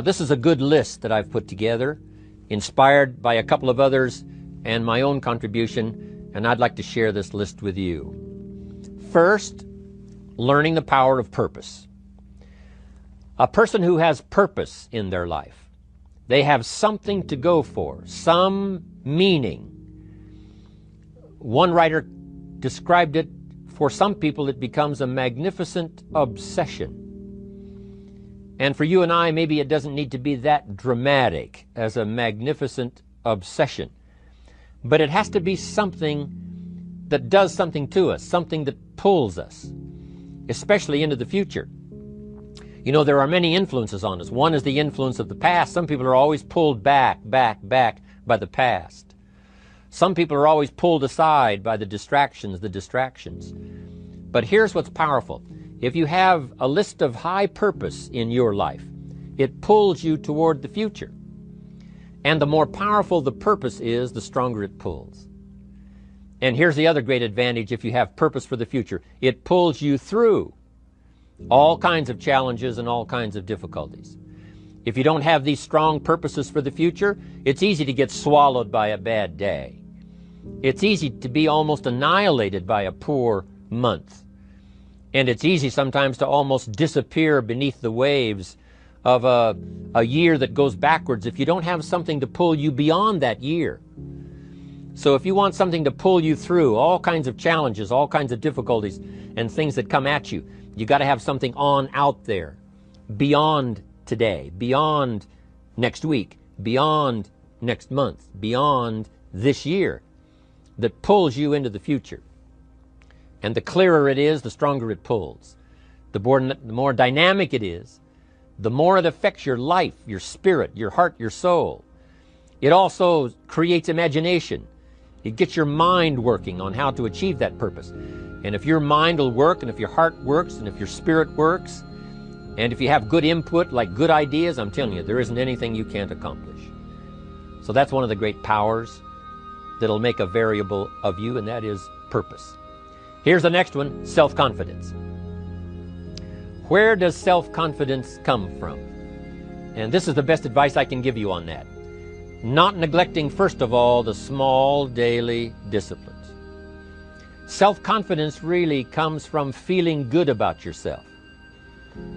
This is a good list that I've put together, inspired by a couple of others and my own contribution, and I'd like to share this list with you. First, learning the power of purpose. A person who has purpose in their life, they have something to go for, some meaning. One writer described it, for some people it becomes a magnificent obsession. And for you and I, maybe it doesn't need to be that dramatic as a magnificent obsession. But it has to be something that does something to us, something that pulls us, especially into the future. You know, there are many influences on us. One is the influence of the past. Some people are always pulled back by the past. Some people are always pulled aside by the distractions. But here's what's powerful. If you have a list of high purpose in your life, it pulls you toward the future. And the more powerful the purpose is, the stronger it pulls. And here's the other great advantage if you have purpose for the future. It pulls you through all kinds of challenges and all kinds of difficulties. If you don't have these strong purposes for the future, it's easy to get swallowed by a bad day. It's easy to be almost annihilated by a poor month. And it's easy sometimes to almost disappear beneath the waves of a year that goes backwards if you don't have something to pull you beyond that year. So if you want something to pull you through all kinds of challenges, all kinds of difficulties and things that come at you, you got to have something on out there beyond today, beyond next week, beyond next month, beyond this year, that pulls you into the future. And the clearer it is, the stronger it pulls. The more dynamic it is, the more it affects your life, your spirit, your heart, your soul. It also creates imagination. It gets your mind working on how to achieve that purpose. And if your mind will work, and if your heart works, and if your spirit works, and if you have good input, like good ideas, I'm telling you, there isn't anything you can't accomplish. So that's one of the great powers that'll make a variable of you, and that is purpose. Here's the next one, self-confidence. Where does self-confidence come from? And this is the best advice I can give you on that. Not neglecting, first of all, the small daily disciplines. Self-confidence really comes from feeling good about yourself.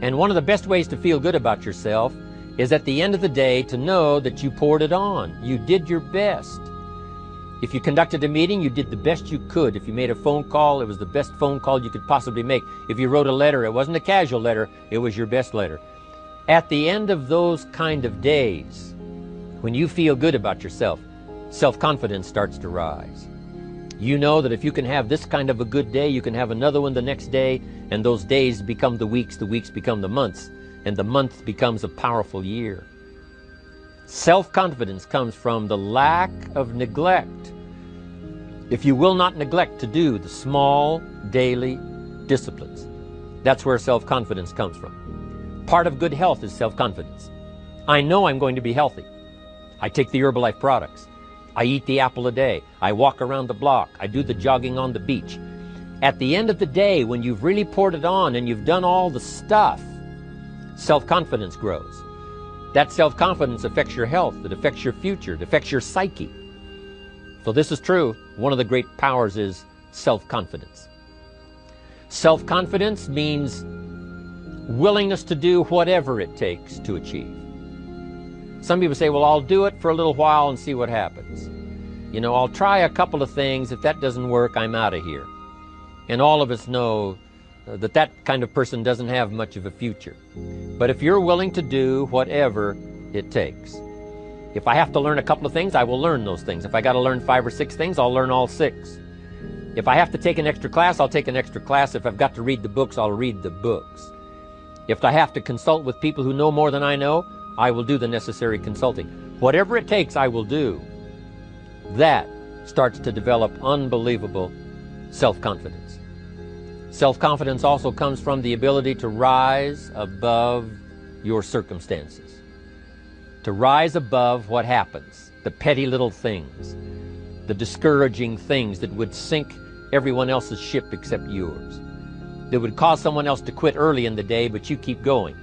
And one of the best ways to feel good about yourself is at the end of the day to know that you poured it on. You did your best. If you conducted a meeting, you did the best you could. If you made a phone call, it was the best phone call you could possibly make. If you wrote a letter, it wasn't a casual letter, it was your best letter. At the end of those kind of days, when you feel good about yourself, self-confidence starts to rise. You know that if you can have this kind of a good day, you can have another one the next day, and those days become the weeks become the months, and the month becomes a powerful year. Self-confidence comes from the lack of neglect. If you will not neglect to do the small daily disciplines, that's where self-confidence comes from. Part of good health is self-confidence. I know I'm going to be healthy. I take the Herbalife products. I eat the apple a day. I walk around the block. I do the jogging on the beach. At the end of the day, when you've really poured it on and you've done all the stuff, self-confidence grows. That self-confidence affects your health, it affects your future, it affects your psyche. So this is true. One of the great powers is self-confidence. Self-confidence means willingness to do whatever it takes to achieve. Some people say, well, I'll do it for a little while and see what happens. You know, I'll try a couple of things. If that doesn't work, I'm out of here. And all of us know that kind of person doesn't have much of a future. But if you're willing to do whatever it takes, if I have to learn a couple of things, I will learn those things. If I got to learn 5 or 6 things, I'll learn all 6. If I have to take an extra class, I'll take an extra class. If I've got to read the books, I'll read the books. If I have to consult with people who know more than I know, I will do the necessary consulting. Whatever it takes, I will do. That starts to develop unbelievable self-confidence. Self-confidence also comes from the ability to rise above your circumstances, to rise above what happens, the petty little things, the discouraging things that would sink everyone else's ship except yours, that would cause someone else to quit early in the day, but you keep going.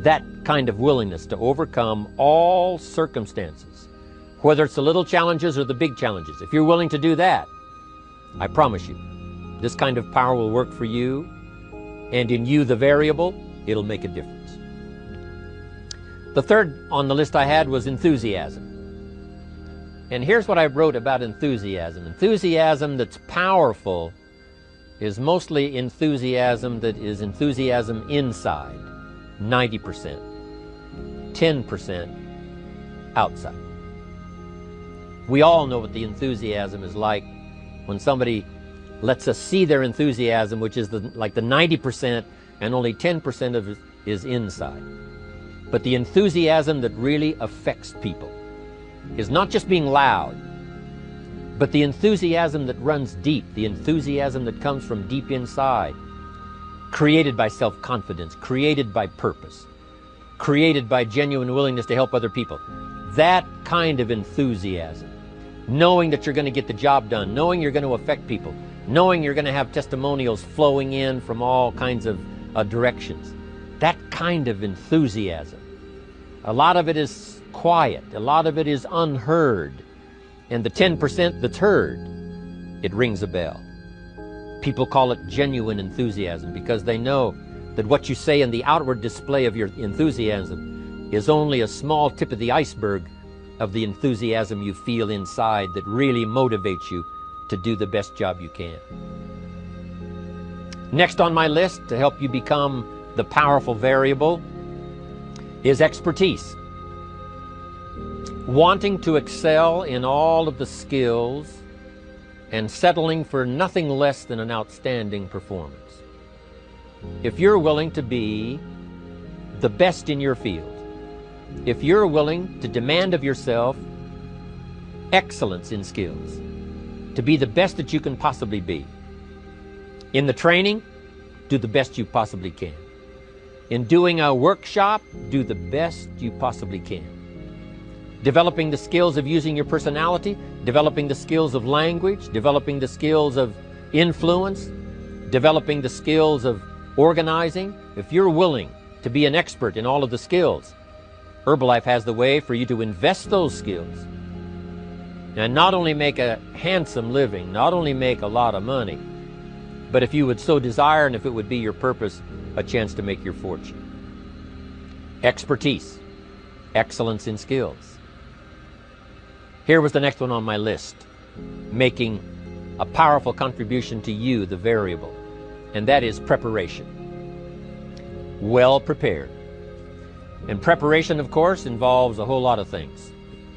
that kind of willingness to overcome all circumstances, whether it's the little challenges or the big challenges. If you're willing to do that, I promise you, this kind of power will work for you, and in you, the variable, it'll make a difference. The third on the list I had was enthusiasm. And here's what I wrote about enthusiasm. Enthusiasm that's powerful is mostly enthusiasm that is enthusiasm inside, 90%, 10% outside. We all know what the enthusiasm is like when somebody lets us see their enthusiasm, which is like the 90%, and only 10% of it is inside. But the enthusiasm that really affects people is not just being loud, but the enthusiasm that runs deep, the enthusiasm that comes from deep inside, created by self-confidence, created by purpose, created by genuine willingness to help other people. That kind of enthusiasm, knowing that you're going to get the job done, knowing you're going to affect people, knowing you're going to have testimonials flowing in from all kinds of directions. That kind of enthusiasm. A lot of it is quiet. A lot of it is unheard. And the 10% that's heard, it rings a bell. People call it genuine enthusiasm because they know that what you say in the outward display of your enthusiasm is only a small tip of the iceberg of the enthusiasm you feel inside that really motivates you to do the best job you can. Next on my list to help you become the powerful variable is expertise. Wanting to excel in all of the skills and settling for nothing less than an outstanding performance. If you're willing to be the best in your field, if you're willing to demand of yourself excellence in skills, to be the best that you can possibly be. In the training, do the best you possibly can. In doing a workshop, do the best you possibly can. Developing the skills of using your personality, developing the skills of language, developing the skills of influence, developing the skills of organizing. If you're willing to be an expert in all of the skills, Herbalife has the way for you to invest those skills and not only make a handsome living, not only make a lot of money, but if you would so desire and if it would be your purpose, a chance to make your fortune. Expertise, excellence in skills. Here was the next one on my list, making a powerful contribution to you, the variable, and that is preparation. Well prepared. And preparation, of course, involves a whole lot of things.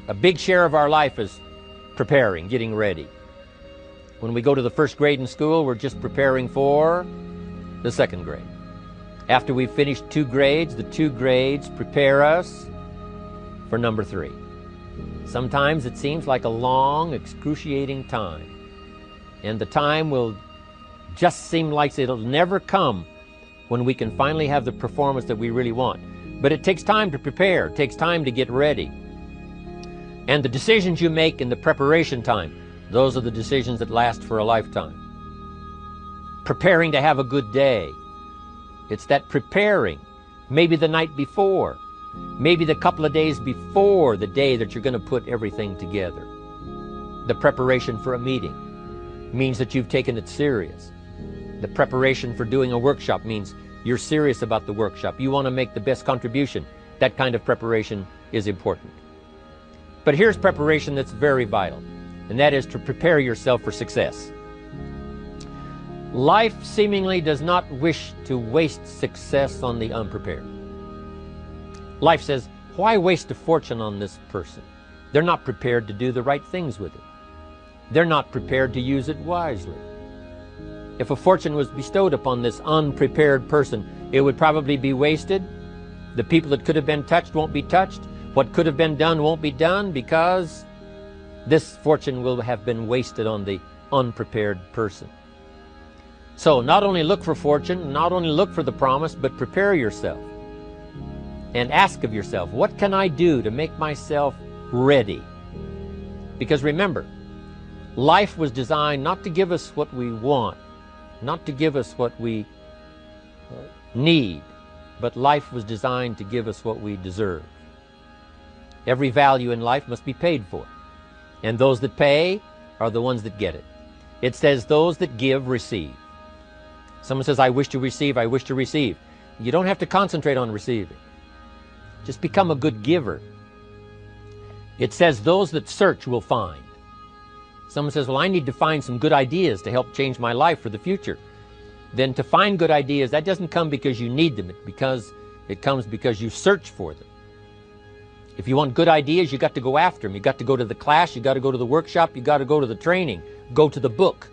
A big share of our life is preparing, getting ready. When we go to the first grade in school, we're just preparing for the second grade. After we've finished 2 grades, the 2 grades prepare us for number 3. Sometimes it seems like a long, excruciating time. And the time will just seem like it'll never come when we can finally have the performance that we really want. But it takes time to prepare. It takes time to get ready. And the decisions you make in the preparation time, those are the decisions that last for a lifetime. Preparing to have a good day. It's that preparing, maybe the night before, maybe the couple of days before the day that you're going to put everything together. The preparation for a meeting means that you've taken it serious. The preparation for doing a workshop means you're serious about the workshop. You want to make the best contribution. That kind of preparation is important. But here's preparation that's very vital, and that is to prepare yourself for success. Life seemingly does not wish to waste success on the unprepared. Life says, why waste a fortune on this person? They're not prepared to do the right things with it. They're not prepared to use it wisely. If a fortune was bestowed upon this unprepared person, it would probably be wasted. The people that could have been touched won't be touched. What could have been done won't be done because this fortune will have been wasted on the unprepared person. So not only look for fortune, not only look for the promise, but prepare yourself and ask of yourself, what can I do to make myself ready? Because remember, life was designed not to give us what we want, not to give us what we need, but life was designed to give us what we deserve. Every value in life must be paid for, and those that pay are the ones that get it. It says those that give receive. Someone says, I wish to receive, I wish to receive. You don't have to concentrate on receiving. Just become a good giver. It says those that search will find. Someone says, well, I need to find some good ideas to help change my life for the future. Then to find good ideas, that doesn't come because you need them. It comes because you search for them. If you want good ideas, you got to go after them. You got to go to the class, you got to go to the workshop, you got to go to the training, go to the book,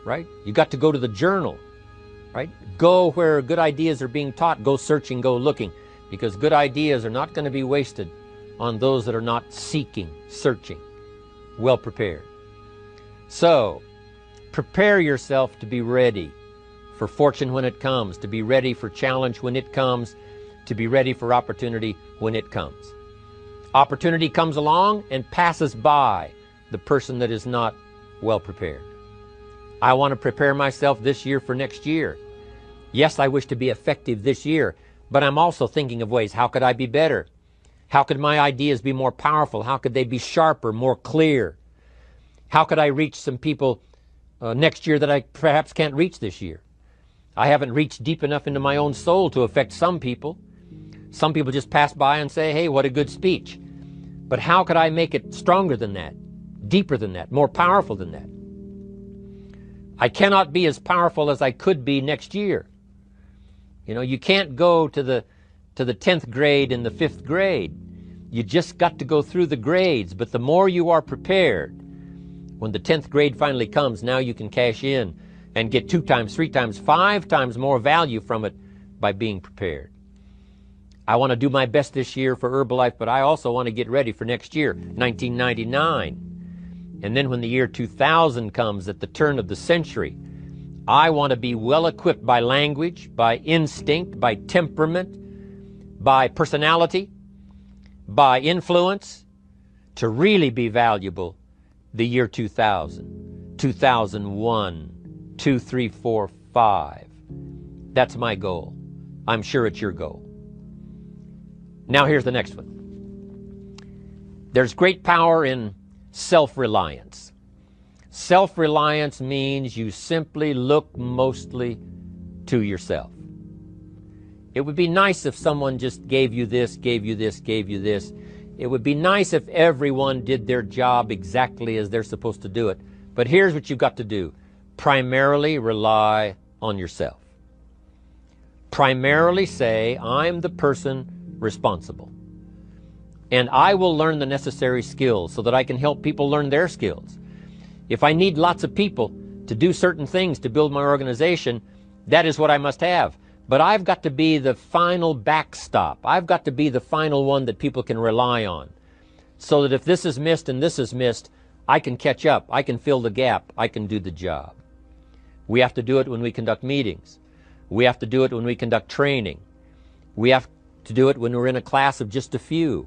right? You got to go to the journal, right? Go where good ideas are being taught, go searching, go looking, because good ideas are not going to be wasted on those that are not seeking, searching, well prepared. So, prepare yourself to be ready for fortune when it comes, to be ready for challenge when it comes, to be ready for opportunity when it comes. Opportunity comes along and passes by the person that is not well prepared. I want to prepare myself this year for next year. Yes, I wish to be effective this year, but I'm also thinking of ways, how could I be better? How could my ideas be more powerful? How could they be sharper, more clear? How could I reach some people next year that I perhaps can't reach this year? I haven't reached deep enough into my own soul to affect some people. Some people just pass by and say, hey, what a good speech. But how could I make it stronger than that, deeper than that, more powerful than that? I cannot be as powerful as I could be next year. You know, you can't go to the 10th grade in the 5th grade. You just got to go through the grades. But the more you are prepared, when the 10th grade finally comes, now you can cash in and get 2 times, 3 times, 5 times more value from it by being prepared. I want to do my best this year for Herbalife, but I also want to get ready for next year, 1999. And then when the year 2000 comes, at the turn of the century, I want to be well equipped by language, by instinct, by temperament, by personality, by influence, to really be valuable the year 2000, 2001, 2, 3, 4, 5. That's my goal. I'm sure it's your goal. Now here's the next one. There's great power in self-reliance. Self-reliance means you simply look mostly to yourself. It would be nice if someone just gave you this, gave you this, gave you this. It would be nice if everyone did their job exactly as they're supposed to do it. But here's what you've got to do. Primarily rely on yourself. Primarily say, I'm the person responsible. And I will learn the necessary skills so that I can help people learn their skills. If I need lots of people to do certain things to build my organization, that is what I must have. But I've got to be the final backstop. I've got to be the final one that people can rely on. So that if this is missed and this is missed, I can catch up. I can fill the gap. I can do the job. We have to do it when we conduct meetings. We have to do it when we conduct training. We have to do it when we're in a class of just a few.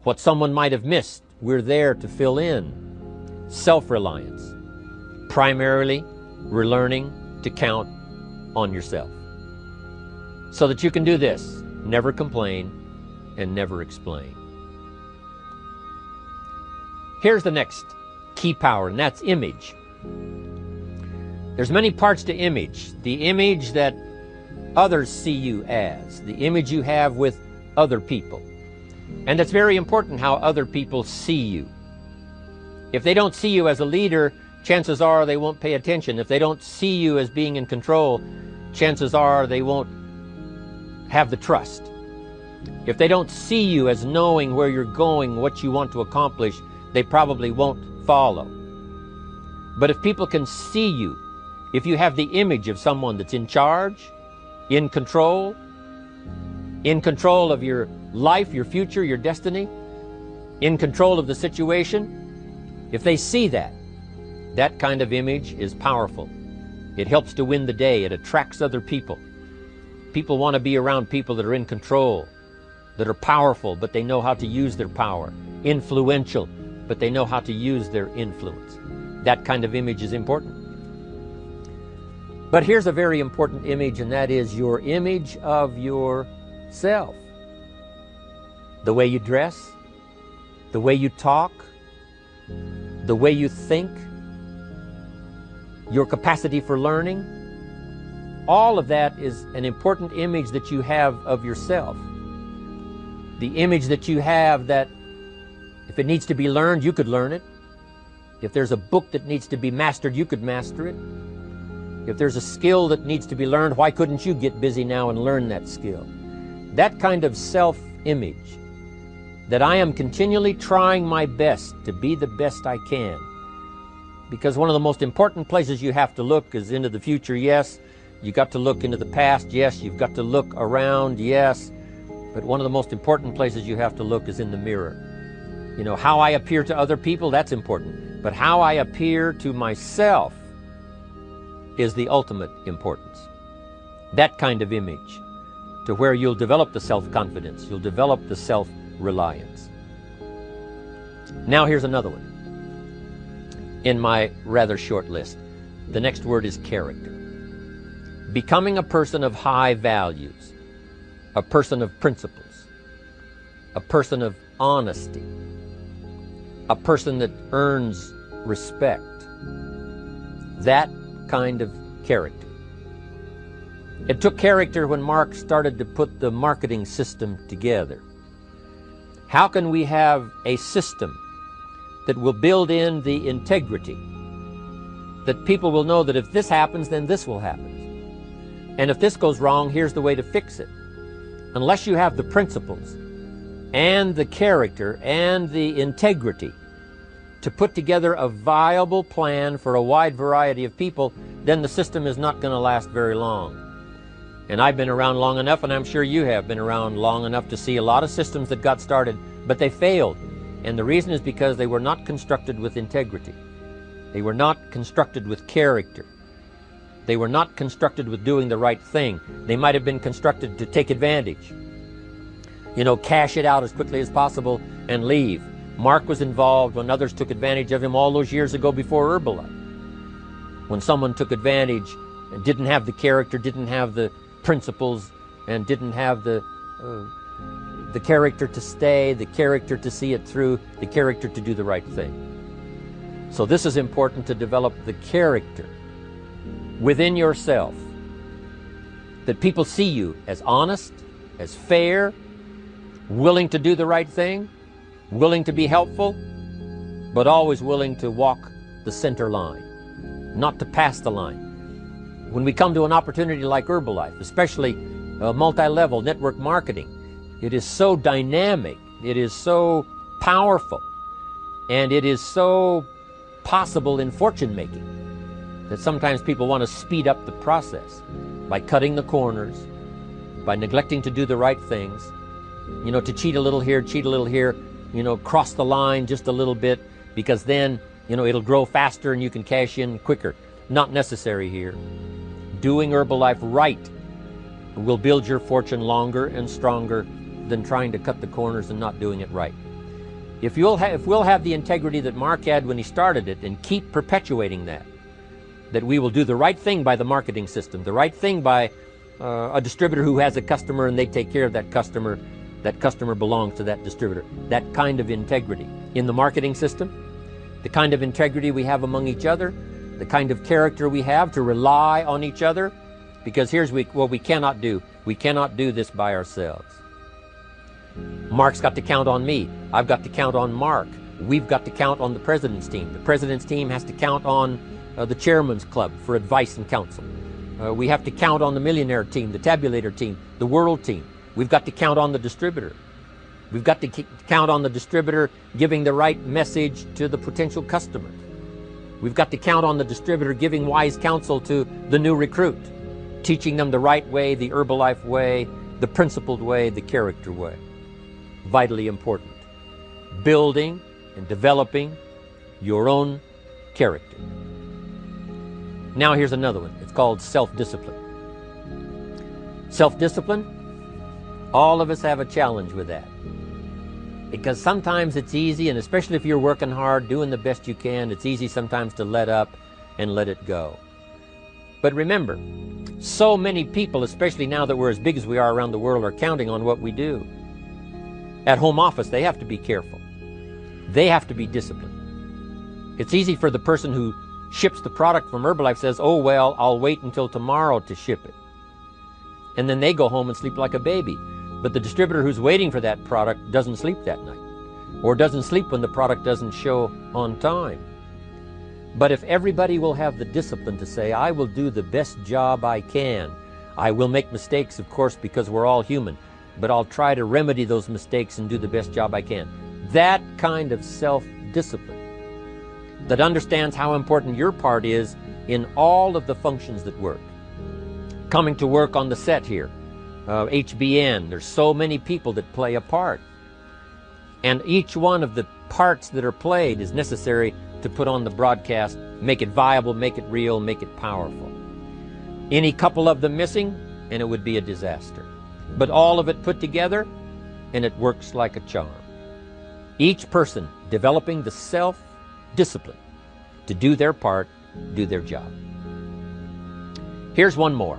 What someone might have missed, we're there to fill in. Self-reliance. Primarily, we're learning to count on yourself. So that you can do this, never complain and never explain. Here's the next key power, and that's image. There's many parts to image. The image that others see you as, the image you have with other people. And it's very important how other people see you. If they don't see you as a leader, chances are they won't pay attention. If they don't see you as being in control, chances are they won't have the trust. If they don't see you as knowing where you're going, what you want to accomplish, they probably won't follow. But if people can see you, if you have the image of someone that's in charge, in control of your life, your future, your destiny, in control of the situation, if they see that, that kind of image is powerful. It helps to win the day. It attracts other people. People want to be around people that are in control, that are powerful, but they know how to use their power. Influential, but they know how to use their influence. That kind of image is important. But here's a very important image, and that is your image of yourself. self. The way you dress, the way you talk, the way you think, your capacity for learning, all of that is an important image that you have of yourself. The image that you have that if it needs to be learned, you could learn it. If there's a book that needs to be mastered, you could master it. If there's a skill that needs to be learned, why couldn't you get busy now and learn that skill? That kind of self-image, that I am continually trying my best to be the best I can. Because one of the most important places you have to look is into the future, yes. You've got to look into the past, yes. You've got to look around, yes. But one of the most important places you have to look is in the mirror. You know, how I appear to other people, that's important. But how I appear to myself is the ultimate importance. That kind of image, to where you'll develop the self-confidence, you'll develop the self-reliance. Now here's another one in my rather short list. The next word is character. Becoming a person of high values, a person of principles, a person of honesty, a person that earns respect. That kind of character. It took character when Mark started to put the marketing system together. How can we have a system that will build in the integrity, that people will know that if this happens, then this will happen. And if this goes wrong, here's the way to fix it. Unless you have the principles and the character and the integrity to put together a viable plan for a wide variety of people, then the system is not going to last very long. And I've been around long enough, and I'm sure you have been around long enough to see a lot of systems that got started, but they failed. And the reason is because they were not constructed with integrity. They were not constructed with character. They were not constructed with doing the right thing. They might have been constructed to take advantage. You know, cash it out as quickly as possible and leave. Mark was involved when others took advantage of him all those years ago before Herbalife. When someone took advantage and didn't have the character, didn't have the principles, and didn't have the character to stay, the character to see it through, the character to do the right thing. So this is important, to develop the character within yourself, that people see you as honest, as fair, willing to do the right thing, willing to be helpful, but always willing to walk the center line, not to pass the line. When we come to an opportunity like Herbalife, especially multi-level network marketing, it is so dynamic, it is so powerful, and it is so possible in fortune making that sometimes people want to speed up the process by cutting the corners, by neglecting to do the right things, you know, to cheat a little here, you know, cross the line just a little bit, because then, you know, it'll grow faster and you can cash in quicker. Not necessary here. Doing Herbalife right will build your fortune longer and stronger than trying to cut the corners and not doing it right. If we'll have the integrity that Mark had when he started it, and keep perpetuating that we will do the right thing by the marketing system, the right thing by a distributor who has a customer and they take care of that customer belongs to that distributor. That kind of integrity in the marketing system, the kind of integrity we have among each other, the kind of character we have to rely on each other, because here's what we cannot do. We cannot do this by ourselves. Mark's got to count on me. I've got to count on Mark. We've got to count on the president's team. The president's team has to count on the chairman's club for advice and counsel. We have to count on the millionaire team, the tabulator team, the world team. We've got to count on the distributor. We've got to count on the distributor giving the right message to the potential customer. We've got to count on the distributor giving wise counsel to the new recruit, teaching them the right way, the Herbalife way, the principled way, the character way. Vitally important. Building and developing your own character. Now here's another one. It's called self-discipline. Self-discipline, all of us have a challenge with that. Because sometimes it's easy, and especially if you're working hard, doing the best you can, it's easy sometimes to let up and let it go. But remember, So many people, especially now that we're as big as we are around the world, are counting on what we do. At home office, they have to be careful. They have to be disciplined. It's easy for the person who ships the product from Herbalife says, oh, well, I'll wait until tomorrow to ship it. And then they go home and sleep like a baby. But the distributor who's waiting for that product doesn't sleep that night, or doesn't sleep when the product doesn't show on time. But if everybody will have the discipline to say, I will do the best job I can. I will make mistakes, of course, because we're all human, but I'll try to remedy those mistakes and do the best job I can. That kind of self-discipline that understands how important your part is in all of the functions that work. Coming to work on the set here, HBN, there's so many people that play a part. And each one of the parts that are played is necessary to put on the broadcast, make it viable, make it real, make it powerful. Any couple of them missing, and it would be a disaster. But all of it put together, and it works like a charm. Each person developing the self-discipline to do their part, do their job. Here's one more,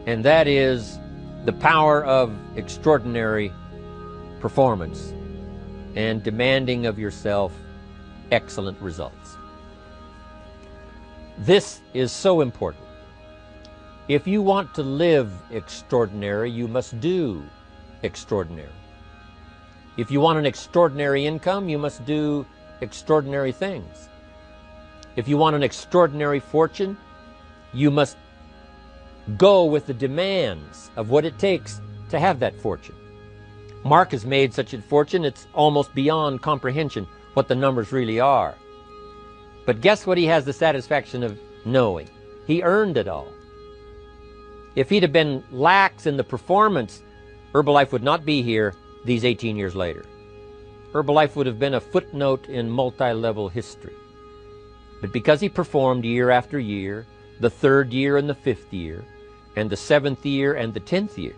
and that is the power of extraordinary performance and demanding of yourself excellent results. This is so important. If you want to live extraordinary, you must do extraordinary. If you want an extraordinary income, you must do extraordinary things. If you want an extraordinary fortune, you must go with the demands of what it takes to have that fortune. Mark has made such a fortune, it's almost beyond comprehension what the numbers really are. But guess what he has the satisfaction of knowing? He earned it all. If he'd have been lax in the performance, Herbalife would not be here these 18 years later. Herbalife would have been a footnote in multi-level history. But because he performed year after year, the 3rd year and the 5th year, and the 7th year and the 10th year,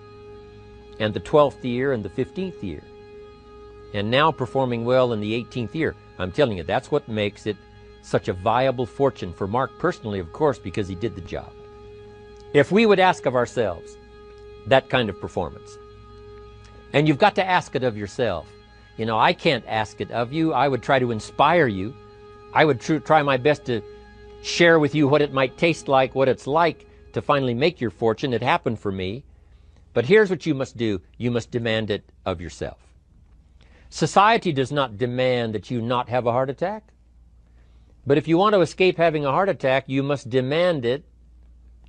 and the 12th year and the 15th year, and now performing well in the 18th year, I'm telling you, that's what makes it such a viable fortune for Mark personally, of course, because he did the job. If we would ask of ourselves that kind of performance, and you've got to ask it of yourself. You know, I can't ask it of you. I would try to inspire you. I would try my best to share with you what it might taste like, what it's like to finally make your fortune. It happened for me. But here's what you must do. You must demand it of yourself. Society does not demand that you not have a heart attack. But if you want to escape having a heart attack, you must demand it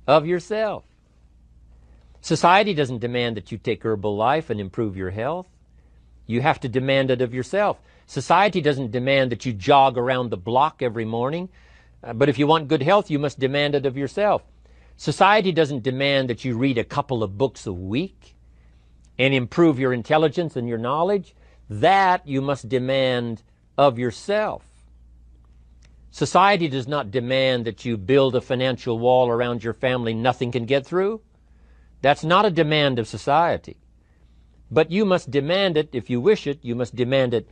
of yourself. Society doesn't demand that you take Herbalife and improve your health. You have to demand it of yourself. Society doesn't demand that you jog around the block every morning. But if you want good health, you must demand it of yourself. Society doesn't demand that you read a couple of books a week and improve your intelligence and your knowledge. That you must demand of yourself. Society does not demand that you build a financial wall around your family nothing can get through. That's not a demand of society. But you must demand it, if you wish it, you must demand it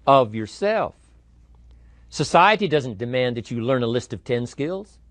of yourself. Society doesn't demand that you learn a list of 10 skills.